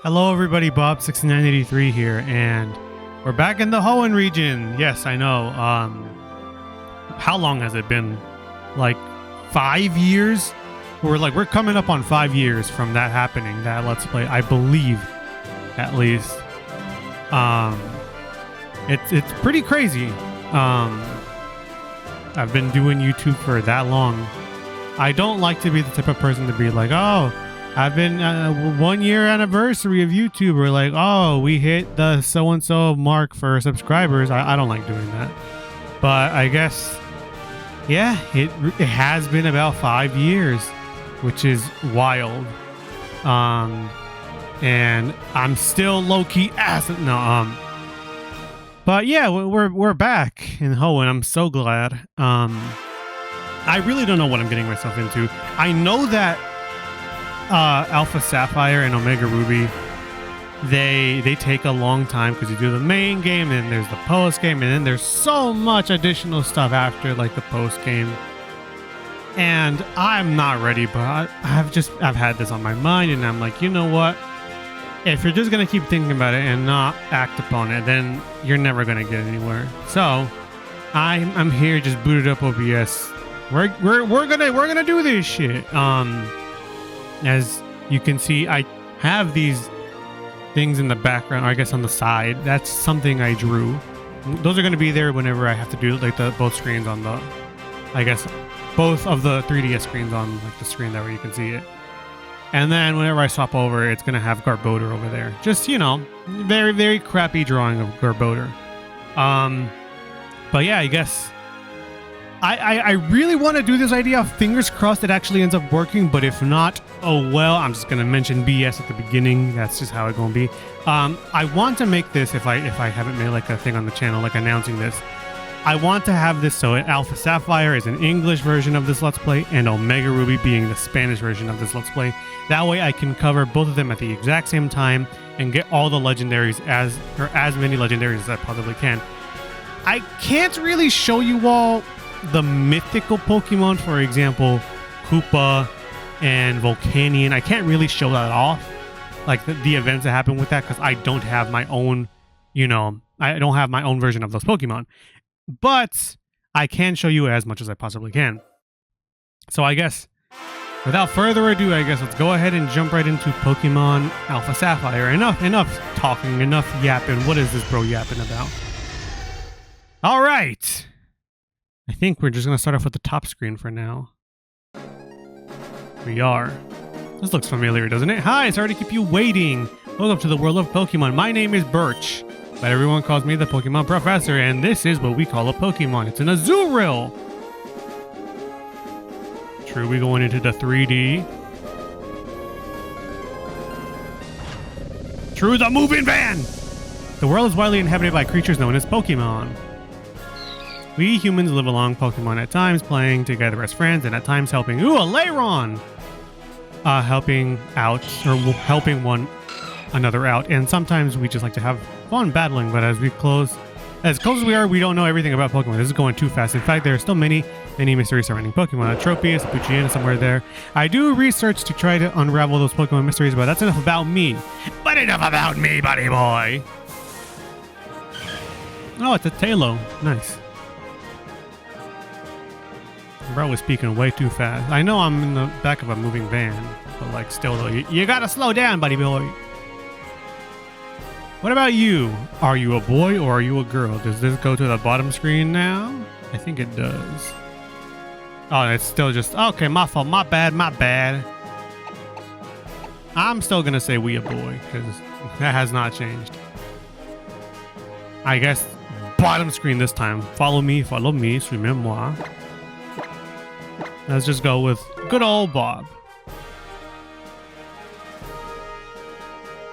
Hello everybody, Bob6983 here, and we're back in the Hoenn region. Yes, I know. How long has it been? Like 5 years? We're coming up on 5 years from that happening, that Let's Play, I believe, at least. It's pretty crazy. I've been doing YouTube for that long. I don't like to be the type of person to be like, oh, I've been 1 year anniversary of YouTube, or like, oh, we hit the so-and-so mark for subscribers. I don't like doing that. But I guess, yeah, it has been about 5 years, which is wild. And I'm still low-key but yeah, we're back in Hoenn. I'm so glad. I really don't know what I'm getting myself into. I know that Alpha Sapphire and Omega Ruby, they take a long time because you do the main game, and there's the post game, and then there's so much additional stuff after like the post game. And I'm not ready, but I've had this on my mind, and I'm like, you know what? If you're just gonna keep thinking about it and not act upon it, then you're never gonna get anywhere. So I'm here, just booted up OBS. We're gonna do this shit. As you can see, I have these things in the background, or I guess on the side. That's something I drew. Those are going to be there whenever I have to do like both screens on the, I guess, both of the 3DS screens on like the screen that way you can see it. And then whenever I swap over, it's going to have Garbodor over there. Just, you know, very, very crappy drawing of Garbodor. But yeah, I guess I really want to do this idea. Fingers crossed it actually ends up working, but if not, oh well, I'm just going to mention BS at the beginning. That's just how it's going to be. I want to make this, if I haven't made like a thing on the channel, like announcing this, I want to have this so Alpha Sapphire is an English version of this Let's Play, and Omega Ruby being the Spanish version of this Let's Play. That way I can cover both of them at the exact same time and get all the legendaries as many legendaries as I possibly can. I can't really show you all the mythical Pokemon, for example, Koopa and Volcanion. I can't really show that off, like the events that happen with that, because I don't have my own, you know, I don't have my own version of those Pokemon. But I can show you as much as I possibly can. So I guess, without further ado, I guess let's go ahead and jump right into Pokemon Alpha Sapphire. Enough talking, enough yapping. What is this bro yapping about? All right. I think we're just going to start off with the top screen for now. We are. This looks familiar, doesn't it? Hi, sorry to keep you waiting. Welcome to the world of Pokemon. My name is Birch, but everyone calls me the Pokemon Professor, and this is what we call a Pokemon. It's an Azurill. True, we're going into the 3D. True, the moving van! The world is widely inhabited by creatures known as Pokemon. We humans live along Pokemon at times, playing together as friends, and at times helping. Ooh, a Lairon! Helping out, or helping one another out, and sometimes we just like to have fun battling, but as close as we are, we don't know everything about Pokemon. This is going too fast. In fact, there are still many mysteries surrounding Pokemon. A Tropius, a Poochyena, somewhere there. I do research to try to unravel those Pokemon mysteries, but that's enough about me. But enough about me, buddy boy! Oh, it's a Tailo. Nice. Bro was speaking way too fast. I know I'm in the back of a moving van, but like still though, you gotta slow down, buddy boy. What about you? Are you a boy or are you a girl? Does this go to the bottom screen now? I think it does. Oh, it's still just, okay, my fault, my bad. I'm still gonna say we a boy, because that has not changed. I guess bottom screen this time. Follow me, suivez-moi. Let's just go with good old Bob.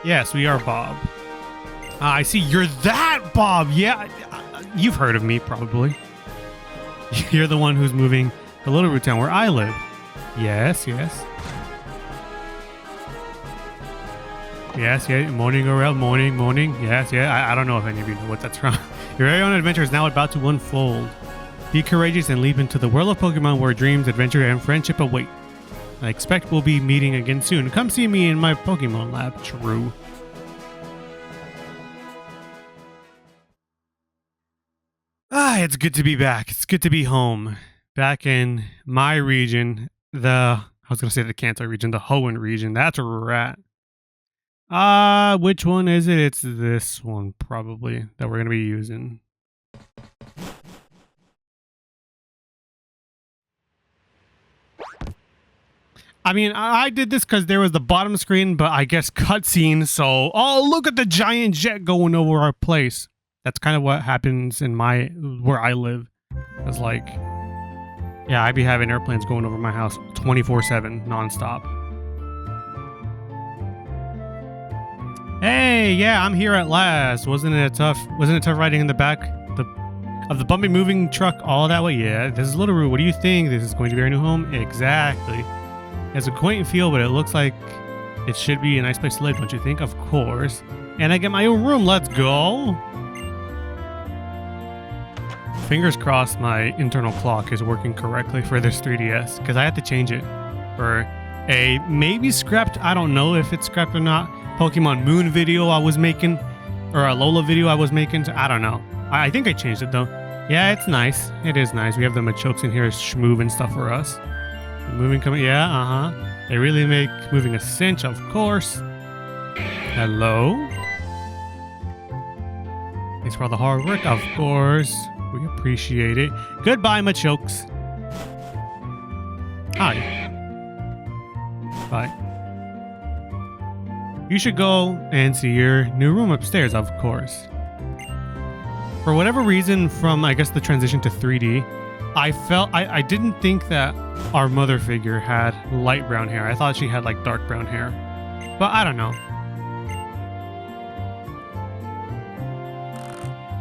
Yes, we are Bob. I see you're that Bob. Yeah, you've heard of me probably. You're the one who's moving the little root town where I live. Yes. Yes, morning around, morning. Yes, I don't know if any of you know what that's from. Your very own adventure is now about to unfold. Be courageous and leap into the world of Pokemon where dreams, adventure, and friendship await. I expect we'll be meeting again soon. Come see me in my Pokemon lab. True. Ah, it's good to be back. It's good to be home. Back in my region, I was going to say the Kanto region, the Hoenn region. That's where we're at. Which one is it? It's this one, probably, that we're going to be using. I mean, I did this because there was the bottom screen, but I guess cutscene, so... Oh, look at the giant jet going over our place. That's kind of what happens in where I live. It's like... Yeah, I be having airplanes going over my house 24/7, nonstop. Hey, yeah, I'm here at last. Wasn't it tough riding in the back of the bumpy moving truck all that way? Yeah, this is Little What do you think? This is going to be our new home? Exactly. It has a quaint feel, but it looks like it should be a nice place to live, don't you think? Of course. And I get my own room. Let's go. Fingers crossed my internal clock is working correctly for this 3DS, because I had to change it for a maybe scrapped, I don't know if it's scrapped or not, Pokemon Moon video I was making, or a Lola video I was making, so I don't know. I think I changed it though. Yeah, it's nice. It is nice. We have the Machokes in here moving stuff for us. Moving coming, yeah, They really make moving a cinch, of course. Hello. Thanks for all the hard work, of course. We appreciate it. Goodbye, Machokes. Hi. Bye. You should go and see your new room upstairs, of course. For whatever reason, from I guess the transition to 3D, I didn't think that our mother figure had light brown hair. I thought she had like dark brown hair. But I don't know.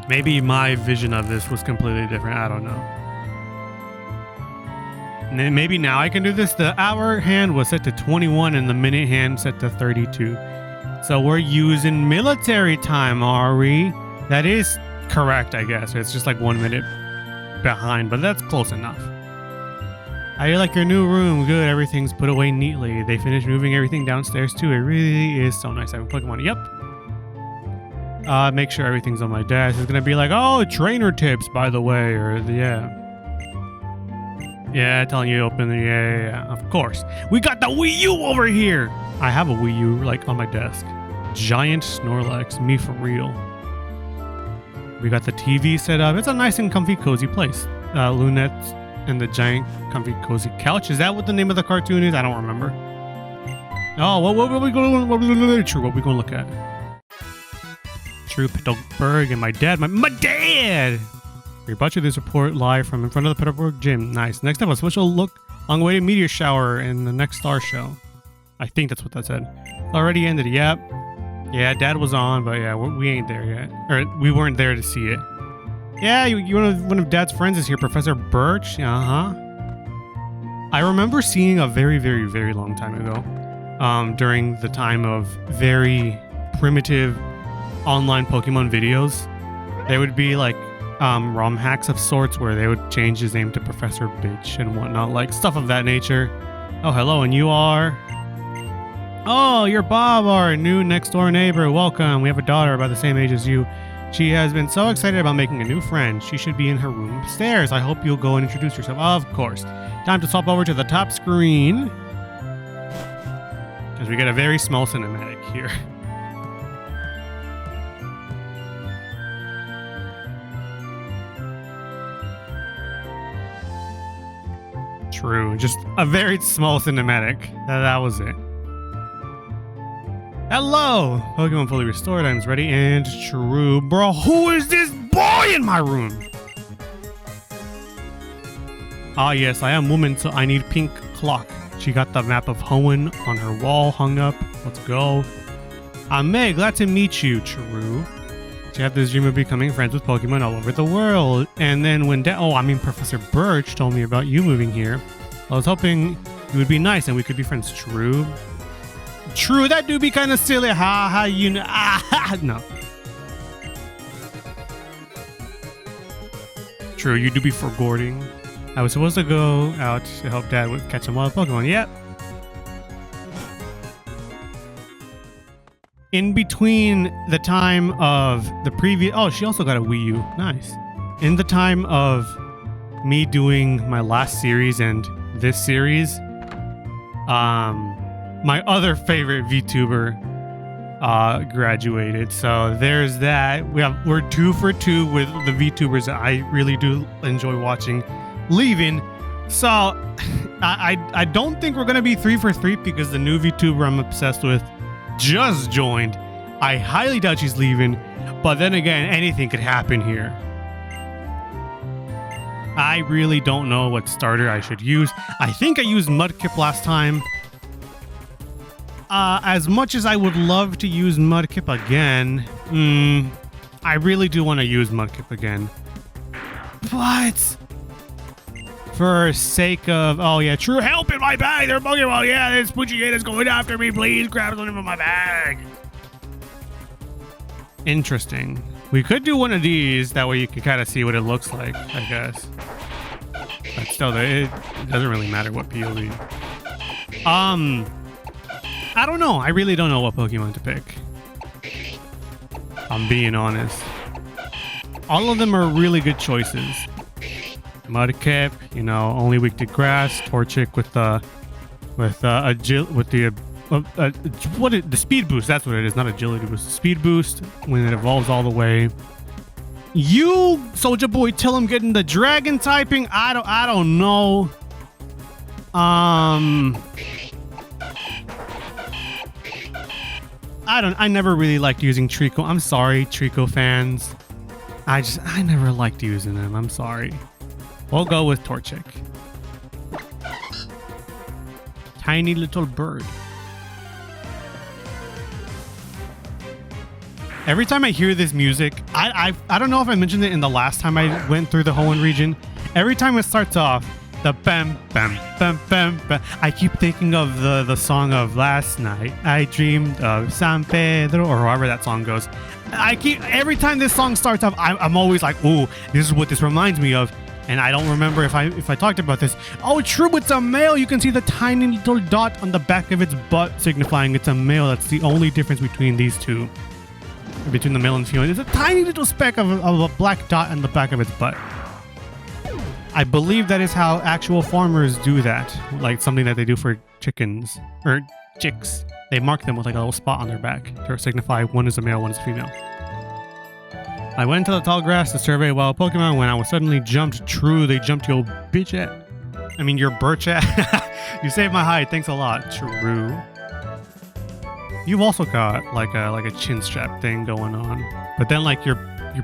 Maybe my vision of this was completely different. I don't know. And then maybe now I can do this. The hour hand was set to 21 and the minute hand set to 32. So we're using military time, are we? That is correct, I guess. It's just like 1 minute behind, but that's close enough. How do you like your new room? Good, everything's put away neatly. They finished moving everything downstairs too. It really is so nice having Pokemon. Yep. Make sure everything's on my desk. It's gonna be like, oh, trainer tips, by the way, or yeah, telling you to open the yeah, of course. We got the Wii U over here. I have a Wii U like on my desk. Giant Snorlax, me for real. We got the TV set up. It's a nice and comfy, cozy place. Lunettes and the giant, comfy, cozy couch. Is that what the name of the cartoon is? I don't remember. Oh, what are we going to look at? True Petalburg and my dad. My dad! We brought you this report live from in front of the Petalburg gym. Nice. Next up, a special look on the way to meteor shower in the next star show. I think that's what that said. Already ended. Yep. Yeah, Dad was on, but yeah, we ain't there yet. Or we weren't there to see it. Yeah, one of Dad's friends is here, Professor Birch. I remember seeing a very, very, very long time ago, during the time of very primitive online Pokemon videos. There would be like ROM hacks of sorts where they would change his name to Professor Bitch and whatnot, like stuff of that nature. Oh, hello, and you are? Oh, you're Bob, our new next door neighbor. Welcome. We have a daughter about the same age as you. She has been so excited about making a new friend. She should be in her room upstairs. I hope you'll go and introduce yourself. Of course. Time to swap over to the top screen, because we get a very small cinematic here. True. Just a very small cinematic. That was it. Hello! Pokemon fully restored, items ready, and true. Bro, who is this boy in my room? Ah, yes, I am woman, so I need pink clock. She got the map of Hoenn on her wall hung up. Let's go. I'm May, glad to meet you, true. She had this dream of becoming friends with Pokemon all over the world. And then when Professor Birch told me about you moving here, I was hoping you would be nice and we could be friends, true. True, that do be kind of silly. You know. No. True, you do be forgording. I was supposed to go out to help Dad with catch some wild Pokemon. Yep. In between the time of the previous... Oh, she also got a Wii U. Nice. in the time of me doing my last series and this series, my other favorite VTuber graduated. So there's that. We're 2 for 2 with the VTubers that I really do enjoy watching leaving. So I don't think we're gonna be 3 for 3 because the new VTuber I'm obsessed with just joined. I highly doubt she's leaving, but then again, anything could happen here. I really don't know what starter I should use. I think I used Mudkip last time. As much as I would love to use Mudkip again, I really do want to use Mudkip again. But for sake of, oh yeah, true, help in my bag, they're Pokemon, yeah, this Poochie-Gator's going after me, please grab something from my bag. Interesting. We could do one of these, that way you can kind of see what it looks like, I guess. But still, it doesn't really matter what POV. I don't know. I really don't know what Pokemon to pick. I'm being honest. All of them are really good choices. Mudkip, you know, only weak to grass. Torchic with the speed boost. That's what it is, not agility boost. Speed boost when it evolves all the way. You, Soldier Boy, tell him getting the dragon typing. I don't know. I never really liked using Trico. I'm sorry, Trico fans. I never liked using them. I'm sorry. We'll go with Torchic. Tiny little bird. Every time I hear this music, I don't know if I mentioned it in the last time I went through the Hoenn region. Every time it starts off, the bam bam bam bam bam, I keep thinking of the song of Last Night I Dreamed of San Pedro, or however that song goes. Every time this song starts off, I'm always like, ooh, this is what this reminds me of. And I don't remember if I talked about this. Oh, true, it's a male. You can see the tiny little dot on the back of its butt signifying it's a male. That's the only difference between these two. Between the male and female. There's a tiny little speck of a black dot on the back of its butt. I believe that is how actual farmers do that. Like something that they do for chickens. Or chicks. They mark them with like a little spot on their back to signify one is a male, one is a female. I went into the tall grass to survey wild Pokemon when I was suddenly jumped. True, they jumped your bitch at. I mean, your birch at. You saved my hide. Thanks a lot. True. You've also got like a chin strap thing going on, but then like your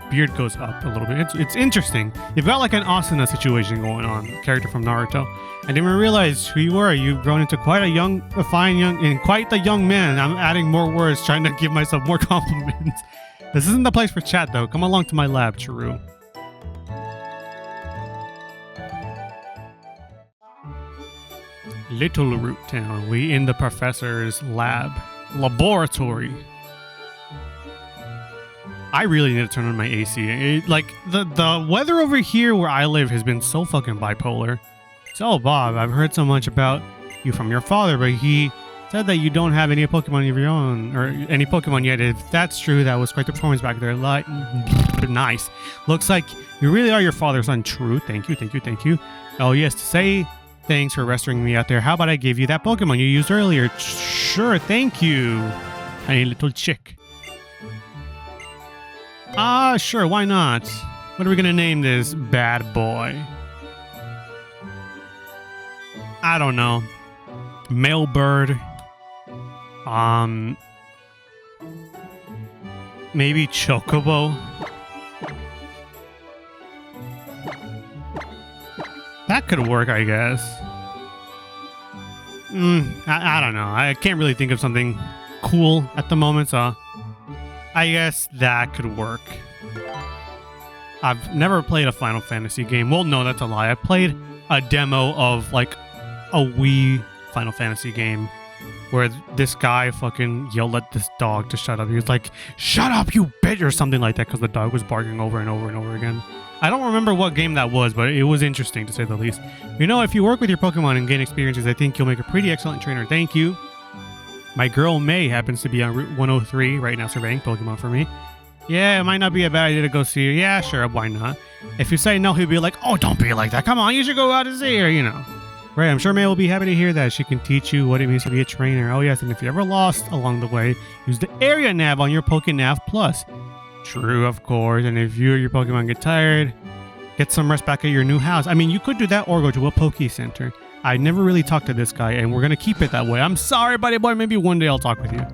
beard goes up a little bit. It's interesting. You've got like an Asuna situation going on. Character from Naruto. I didn't even realize who you were. You've grown into quite quite the young man. I'm adding more words, trying to give myself more compliments. This isn't the place for chat though. Come along to my lab, Chiru. Little Root Town. We in the professor's laboratory. I really need to turn on my AC. The weather over here where I live has been so fucking bipolar. So Bob, I've heard so much about you from your father, but he said that you don't have any Pokemon of your own, or any Pokemon yet. If that's true, that was quite the performance back there. Like, nice. Looks like you really are your father's son. True. Thank you, thank you, thank you. Oh yes, to say thanks for rescuing me out there. How about I give you that Pokemon you used earlier? Sure, thank you. Tiny little chick. Sure, why not? What are we gonna name this bad boy? I don't know. Male bird. Maybe Chocobo. That could work, I guess. I don't know. I can't really think of something cool at the moment, so I guess that could work. I've never played a Final Fantasy game. Well, no, that's a lie. I played a demo of like a Wii Final Fantasy game where this guy fucking yelled at this dog to shut up. He was like, "Shut up, you bitch," or something like that, because the dog was barking over and over and over again. I don't remember what game that was, but it was interesting to say the least. You know, if you work with your Pokemon and gain experiences, I think you'll make a pretty excellent trainer. Thank you. My girl May happens to be on Route 103 right now surveying Pokemon for me. Yeah, it might not be a bad idea to go see her. Yeah, sure, why not? If you say no, he'll be like, oh, don't be like that. Come on, you should go out and see her, you know. Right, I'm sure May will be happy to hear that. She can teach you what it means to be a trainer. Oh, yes, and if you're ever lost along the way, use the area nav on your PokéNav Plus. True, of course. And if you or your Pokemon get tired, get some rest back at your new house. I mean, you could do that or go to a Poke Center. I never really talked to this guy, and we're going to keep it that way. I'm sorry, buddy boy. Maybe one day I'll talk with you.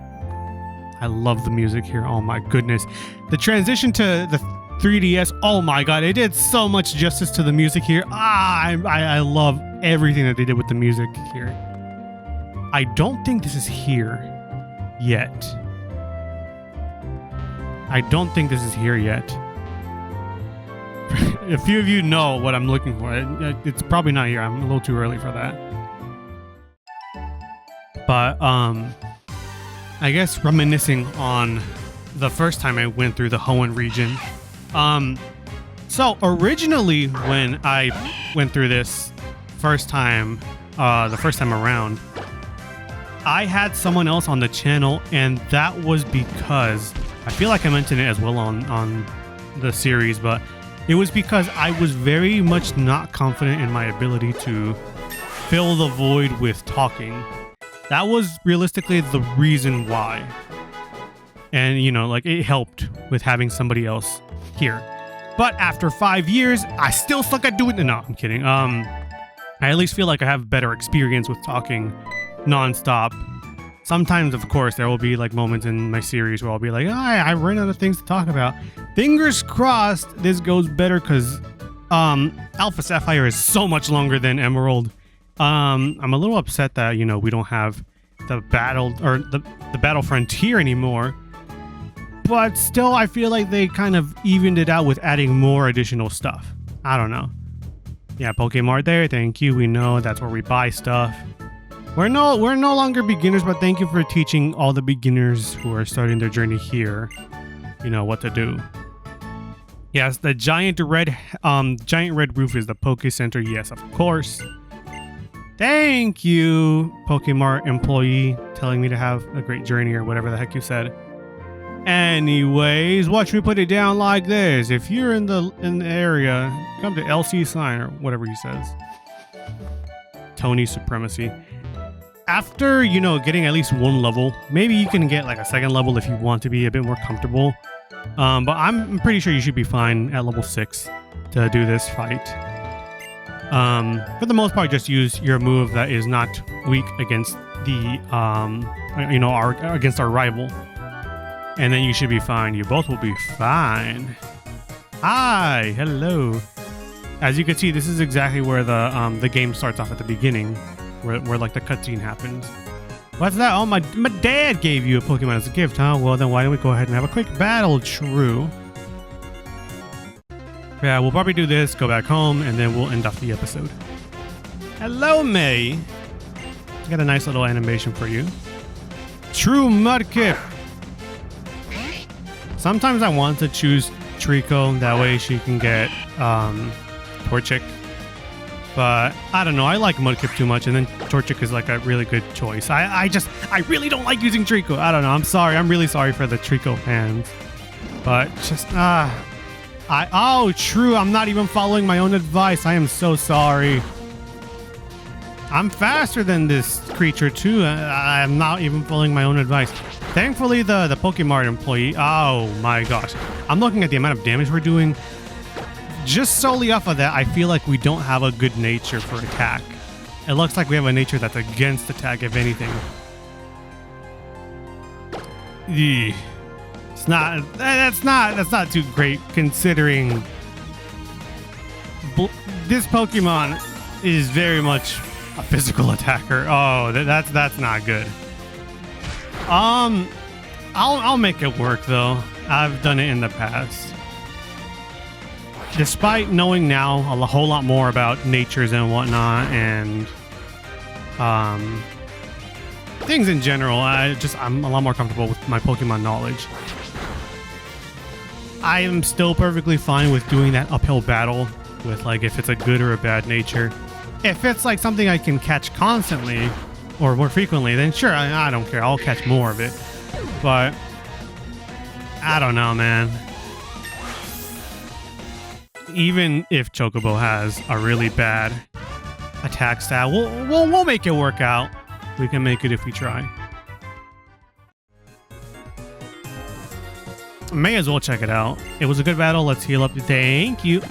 I love the music here. Oh, my goodness. The transition to the 3DS, oh my god, it did so much justice to the music here. I love everything that they did with the music here. I don't think this is here yet. I don't think this is here yet. A few of you know what I'm looking for. It's probably not here. I'm a little too early for that. But, I guess reminiscing on the first time I went through the Hoenn region. So originally when I went through this first time, the first time around, I had someone else on the channel, and that was because I feel like I mentioned it as well on the series, but it was because I was very much not confident in my ability to fill the void with talking. That was realistically the reason why. And, you know, like, it helped with having somebody else here. But after 5 years, I still suck at doing it. No, I'm kidding. I at least feel like I have better experience with talking nonstop. Sometimes, of course, there will be like moments in my series where I'll be like, I ran out of things to talk about. Fingers crossed this goes better, because Alpha Sapphire is so much longer than Emerald. I'm a little upset that, you know, we don't have the battle or the battle frontier anymore. But still, I feel like they kind of evened it out with adding more additional stuff. I don't know. Yeah, Pokemart there. Thank you. We know that's where we buy stuff. We're no longer beginners, but thank you for teaching all the beginners who are starting their journey here, you know, what to do. Yes, the giant red roof is the Poke Center. Yes, of course. Thank you, Pokemart employee, telling me to have a great journey or whatever the heck you said. Anyways, watch me put it down like this. If you're in the area, come to LC sign or whatever he says. Tony Supremacy. After, you know, getting at least one level, maybe you can get like a second level if you want to be a bit more comfortable. But I'm pretty sure you should be fine at level 6 to do this fight. For the most part, just use your move that is not weak against the, you know, against our rival. And then you should be fine. You both will be fine. Hi, hello. As you can see, this is exactly where the game starts off at the beginning, where like the cutscene happens. What's that? Oh, my dad gave you a Pokemon as a gift, huh? Well, then why don't we go ahead and have a quick battle? True. Yeah, we'll probably do this, go back home, and then we'll end off the episode. Hello, May. I got a nice little animation for you. True Mudkip. Sometimes I want to choose Trico, that way she can get Torchic. But I don't know, I like Mudkip too much, and then Torchic is like a really good choice. I really don't like using Trico. I don't know, I'm sorry. I'm really sorry for the Trico fans. But just, oh, true, I'm not even following my own advice. I am so sorry. I'm faster than this creature too. I'm not even following my own advice. Thankfully, the Pokemart employee, oh my gosh. I'm looking at the amount of damage we're doing. Just solely off of that, I feel like we don't have a good nature for attack. It looks like we have a nature that's against attack, if anything. Eeh. That's not too great, considering this Pokemon is very much a physical attacker. Oh, that's not good. I'll make it work though. I've done it in the past. Despite knowing now a whole lot more about natures and whatnot, and things in general, I'm a lot more comfortable with my Pokemon knowledge. I am still perfectly fine with doing that uphill battle with, like, if it's a good or a bad nature. If it's like something I can catch constantly or more frequently, then sure, I don't care. I'll catch more of it. But I don't know, man. Even if Chocobo has a really bad attack stat, we'll make it work out. We can make it if we try. May as well check it out. It was a good battle. Let's heal up. Thank you.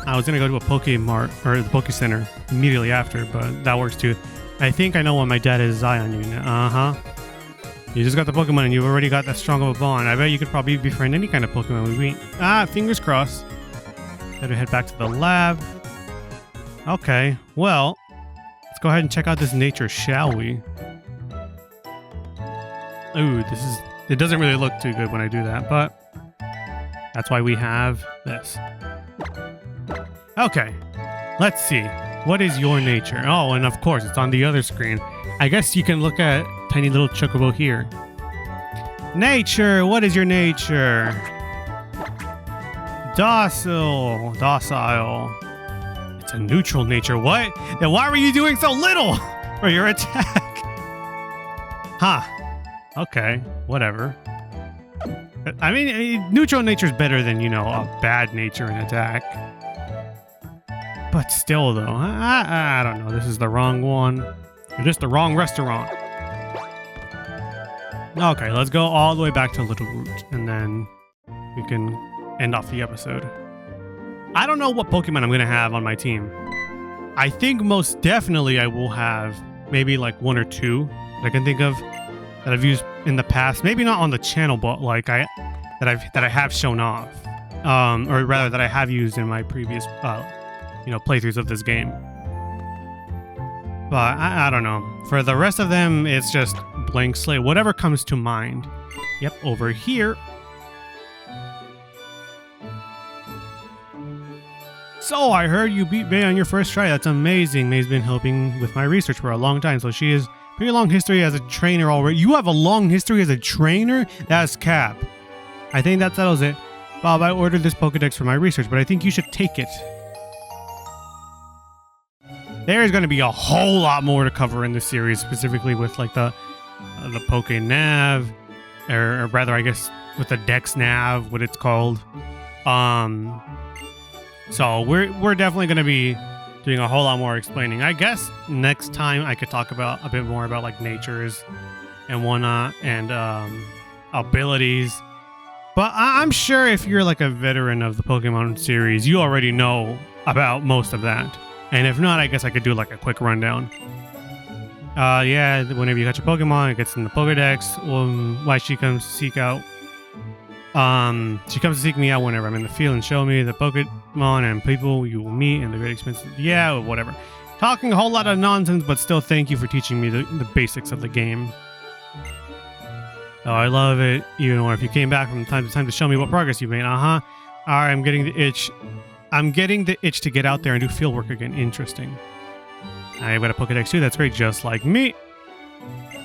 I was gonna go to a Poke Mart or the Poke Center immediately after, but that works too. I think I know why my dad is eye on you now. You just got the Pokemon and you've already got that strong of a bond. I bet you could probably befriend any kind of Pokemon we meet. Fingers crossed. Better head back to the lab. Okay, well, let's go ahead and check out this nature, shall we? Ooh, it doesn't really look too good when I do that, but that's why we have this. Okay, let's see. What is your nature? Oh, and of course, it's on the other screen. I guess you can look at tiny little Chocobo here. Nature, what is your nature? Docile. It's a neutral nature. What? Then why were you doing so little for your attack? Huh. Okay, whatever. I mean, neutral nature is better than, a bad nature in attack. But still, though, I don't know. This is the wrong one. You're just the wrong restaurant. Okay, let's go all the way back to Little Root, and then we can end off the episode. I don't know what Pokemon I'm going to have on my team. I think most definitely I will have maybe like one or two that I can think of that I've used in the past. Maybe not on the channel, but like that I have shown off, or rather that I have used in my previous playthroughs of this game. But I don't know. For the rest of them, it's just blank slate. Whatever comes to mind. Yep, over here. So I heard you beat May on your first try. That's amazing. May's been helping with my research for a long time, so she has pretty long history as a trainer already. You have a long history as a trainer? That's cap. I think that settles it. Bob, I ordered this Pokedex for my research, but I think you should take it. There's going to be a whole lot more to cover in this series, specifically with like the Poke Nav, or rather, I guess with the Dex Nav, what it's called. So we're definitely going to be doing a whole lot more explaining. I guess next time I could talk about a bit more about like natures and whatnot and abilities. But I'm sure if you're like a veteran of the Pokemon series, you already know about most of that. And if not, I guess I could do like a quick rundown. Yeah, whenever you catch a Pokemon, it gets in the Pokedex. Why she comes to seek out. She comes to seek me out whenever I'm in the field and show me the Pokemon and people you will meet and the great expenses. Yeah, whatever. Talking a whole lot of nonsense, but still thank you for teaching me the basics of the game. Oh, I love it. Even or if you came back from time to time to show me what progress you've made. Alright, I'm getting the itch. I'm getting the itch to get out there and do field work again. Interesting. I've got a Pokedex too. That's great, just like me.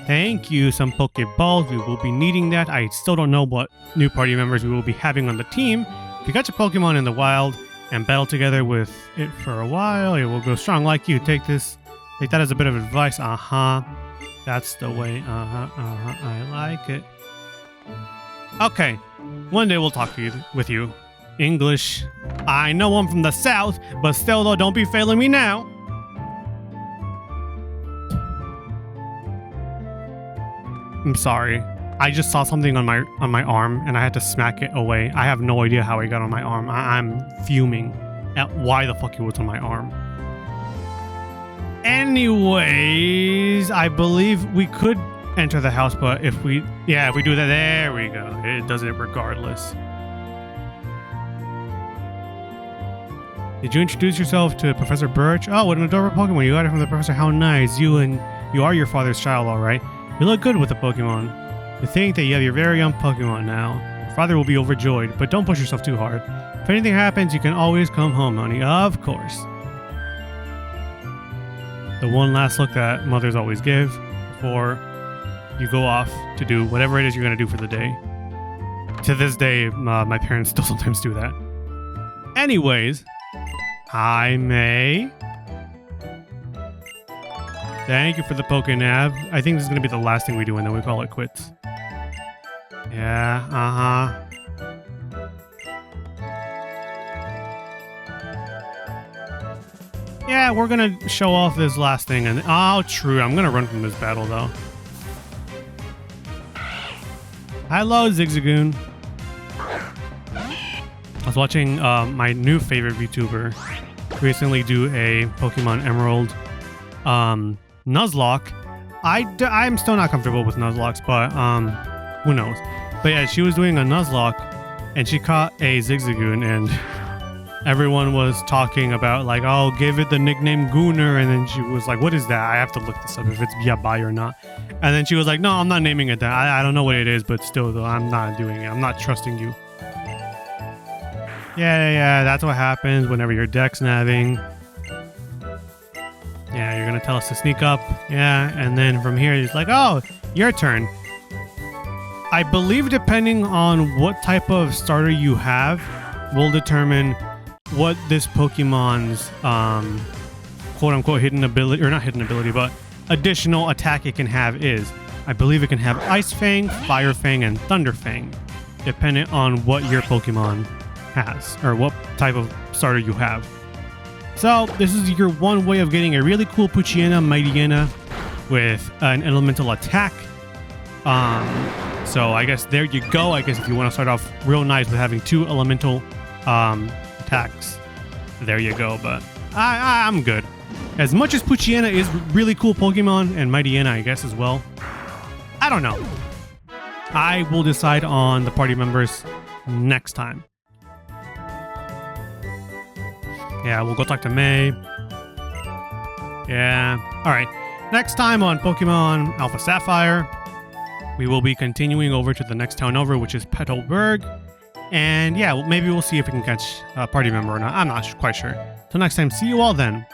Thank you. Some Pokeballs. We will be needing that. I still don't know what new party members we will be having on the team. If you catch a Pokemon in the wild and battle together with it for a while, it will go strong like you. Take that as a bit of advice. That's the way. I like it. Okay. One day we'll talk with you. English. I know I'm from the south, but still though, don't be failing me now. I'm sorry. I just saw something on my arm and I had to smack it away. I have no idea how it got on my arm. I'm fuming at why the fuck it was on my arm. Anyways, I believe we could enter the house, but if we do that, there we go. It does it regardless. Did you introduce yourself to Professor Birch? Oh, what an adorable Pokemon. You got it from the professor. How nice. You are your father's child, all right. You look good with the Pokemon. To think that you have your very own Pokemon now. Your father will be overjoyed, but don't push yourself too hard. If anything happens, you can always come home, honey. Of course. The one last look that mothers always give before you go off to do whatever it is you're going to do for the day. To this day, my parents still sometimes do that. Anyways, hi, May. Thank you for the Pokenav. I think this is going to be the last thing we do and then we call it quits. Yeah, Yeah, we're gonna show off this last thing, and oh, true. I'm gonna run from this battle though. Hello, Zigzagoon. I was watching my new favorite VTuber recently do a Pokemon Emerald Nuzlocke. I'm still not comfortable with Nuzlocks, but who knows? But yeah, she was doing a Nuzlocke, and she caught a Zigzagoon, and everyone was talking about like, oh, give it the nickname Gooner, and then she was like, what is that? I have to look this up if it's Yabai or not. And then she was like, no, I'm not naming it that. I don't know what it is, but still, though, I'm not doing it. I'm not trusting you. Yeah, that's what happens whenever you're dex nabbing. Yeah, you're gonna tell us to sneak up. Yeah, and then from here, it's like, oh, your turn. I believe depending on what type of starter you have will determine what this Pokemon's quote-unquote hidden ability, or not hidden ability, but additional attack it can have is. I believe it can have Ice Fang, Fire Fang, and Thunder Fang, depending on what your Pokemon has, or what type of starter you have. So this is your one way of getting a really cool Poochyena, Mightyena with an elemental attack. So I guess there you go. I guess if you want to start off real nice with having 2 elemental attacks, there you go. But I'm good. As much as Poochyena is really cool Pokemon, and Mightyena I guess as well, I don't know. I will decide on the party members next time. Yeah, we'll go talk to May. Yeah. Alright. Next time on Pokemon Alpha Sapphire, we will be continuing over to the next town over, which is Petalburg. And yeah, maybe we'll see if we can catch a party member or not. I'm not quite sure. Till next time, see you all then.